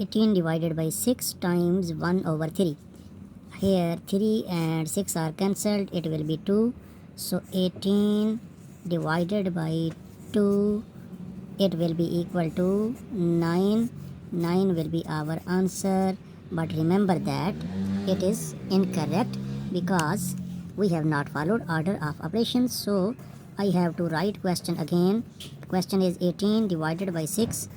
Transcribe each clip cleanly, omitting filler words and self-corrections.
18 divided by 6 times 1 over 3. Here 3 and 6 are cancelled, it will be 2. So 18 divided by 2, it will be equal to 9. 9 will be our answer, but remember that it is incorrect because we have not followed order of operations. So I have to write question again. Question is 18 divided by 6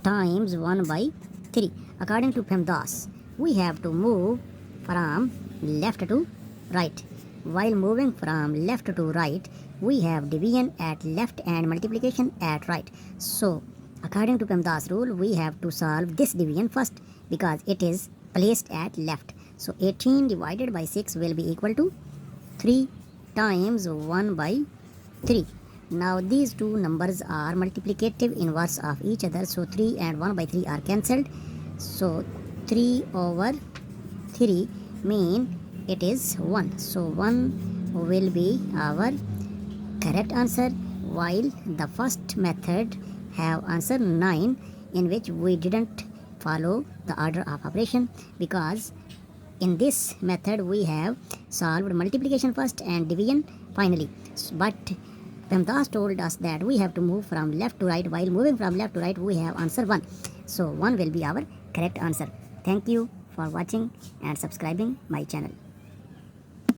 times 1 by 3. According to PEMDAS, we have to move from left to right. While moving from left to right, we have division at left and multiplication at right. So according to PEMDAS rule, we have to solve this division first because it is placed at left. So 18 divided by 6 will be equal to 3 times 1 by 3. Now these two numbers are multiplicative inverse of each other. So 3 and 1 by 3 are cancelled. So 3 over 3 mean it is 1. So 1 will be our correct answer, while the first method have answer 9, in which we didn't follow the order of operation because in this method we have solved multiplication first and division finally. But PEMDAS told us that we have to move from left to right. While moving from left to right, we have answer 1. So 1 will be our correct answer. Thank you for watching and subscribing my channel.